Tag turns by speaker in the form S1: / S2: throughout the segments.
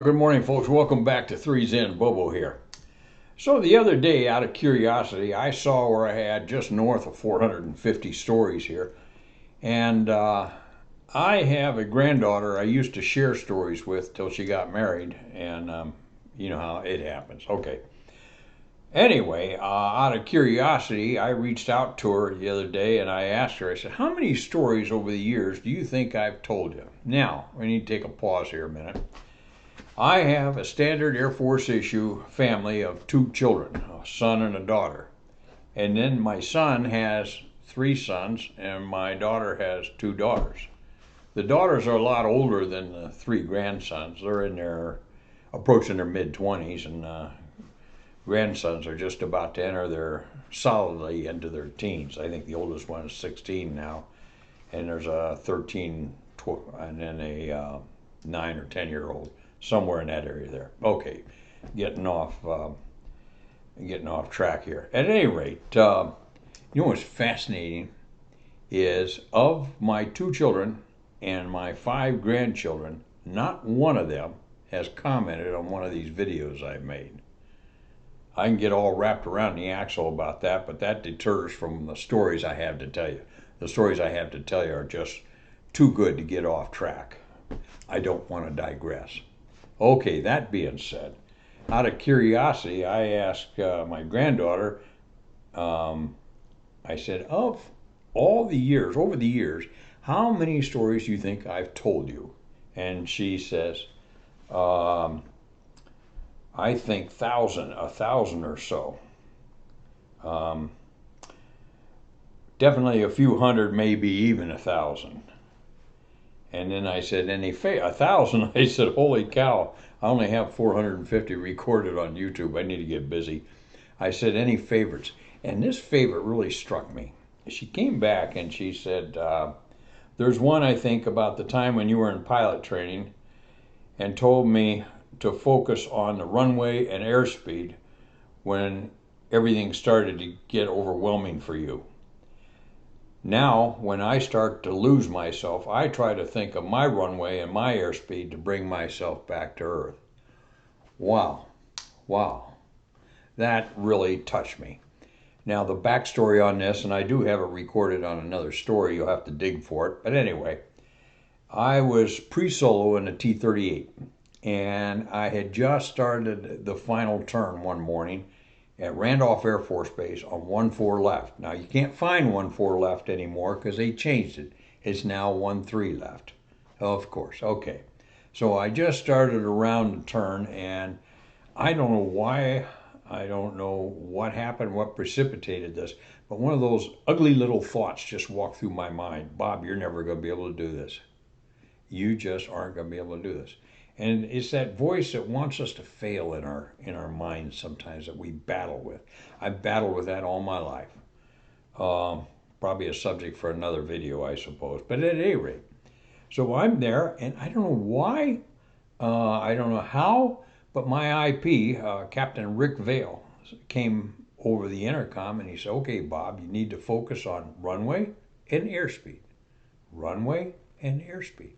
S1: Good morning, folks. Welcome back to 3 Zen. Bobo here. So the other day, out of curiosity, I saw where I had just north of 450 stories here. And I have a granddaughter I used to share stories with till she got married. And you know how it happens. Okay. Anyway, out of curiosity, I reached out to her the other day and I asked her, I said, how many stories over the years do you think I've told you? Now, we need to take a pause here a minute. I have a standard Air Force issue family of 2 children, a son and a daughter. And then my son has 3 sons and my daughter has 2 daughters. The daughters are a lot older than the 3 grandsons. They're in their approaching their mid-20s, and grandsons are just about to enter their solidly into their teens. I think the oldest one is 16 now, and there's a 13, and then a 9 or 10-year-old. Somewhere in that area there. Okay, getting off track here. At any rate, you know what's fascinating is of my 2 children and my 5 grandchildren, not one of them has commented on one of these videos I've made. I can get all wrapped around the axle about that, but that deters from the stories I have to tell you. The stories I have to tell you are just too good to get off track. I don't want to digress. Okay, that being said, out of curiosity, I asked my granddaughter, I said, of all the years, over the years, how many stories do you think I've told you? And she says, I think a thousand or so. Definitely a few hundred, maybe even 1,000. And then I said, a 1,000? I said, holy cow, I only have 450 recorded on YouTube. I need to get busy. I said, any favorites? And this favorite really struck me. She came back and she said, there's one, I think, about the time when you were in pilot training and told me to focus on the runway and airspeed when everything started to get overwhelming for you. Now, when I start to lose myself, I try to think of my runway and my airspeed to bring myself back to Earth. Wow. Wow. That really touched me. Now, the backstory on this, and I do have it recorded on another story, you'll have to dig for it. But anyway, I was pre-solo in the T-38, and I had just started the final turn one morning at Randolph Air Force Base on 1-4 left. Now, you can't find 1-4 left anymore because they changed it. It's now 1-3 left. Of course, okay. So I just started around the turn, and I don't know why, I don't know what happened, what precipitated this, but one of those ugly little thoughts just walked through my mind. Bob, you're never going to be able to do this. You just aren't going to be able to do this. And it's that voice that wants us to fail in our minds sometimes that we battle with. I've battled with that all my life. Probably a subject for another video, I suppose. But at any rate, so I'm there, and I don't know why, I don't know how, but my IP, Captain Rick Vale, came over the intercom and he said, okay, Bob, you need to focus on runway and airspeed. Runway and airspeed.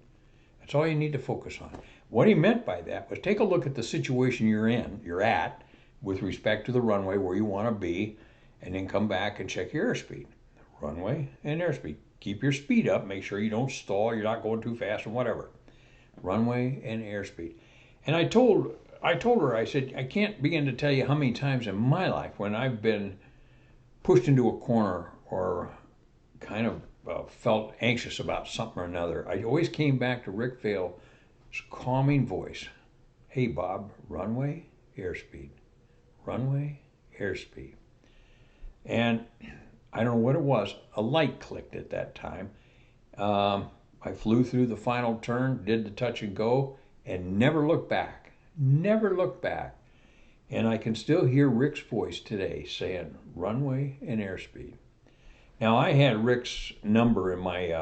S1: That's all you need to focus on. What he meant by that was take a look at the situation you're at with respect to the runway where you want to be, and then come back and check your airspeed. Runway and airspeed. Keep your speed up. Make sure you don't stall. You're not going too fast or whatever. Runway and airspeed. And I told her, I said, I can't begin to tell you how many times in my life when I've been pushed into a corner or kind of felt anxious about something or another, I always came back to Rick Vale's calming voice. Hey, Bob, runway, airspeed. Runway, airspeed. And I don't know what it was. A light clicked at that time. I flew through the final turn, did the touch and go, and never looked back. Never looked back. And I can still hear Rick's voice today saying runway and airspeed. Now, I had Rick's number in my,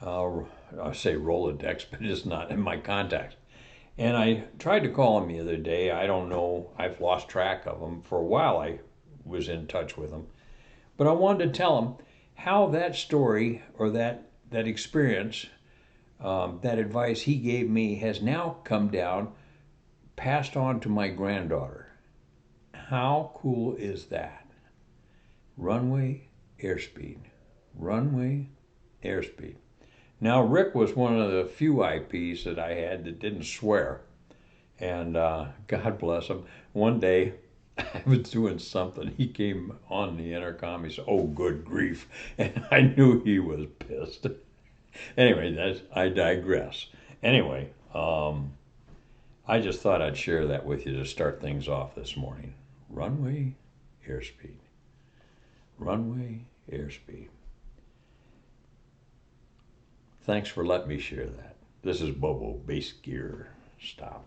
S1: I say Rolodex, but it's not in my contacts. And I tried to call him the other day. I don't know. I've lost track of him. For a while, I was in touch with him. But I wanted to tell him how that story or that experience, that advice he gave me has now come down passed on to my granddaughter. How cool is that? Runway, airspeed. Runway, airspeed. Now, Rick was one of the few IPs that I had that didn't swear. And God bless him. One day, I was doing something. He came on the intercom. He said, "Oh, good grief." And I knew he was pissed. Anyway, I digress. Anyway, I just thought I'd share that with you to start things off this morning. Runway, airspeed. Runway, airspeed. Thanks for letting me share that. This is Bobo, Base Gear. Stop.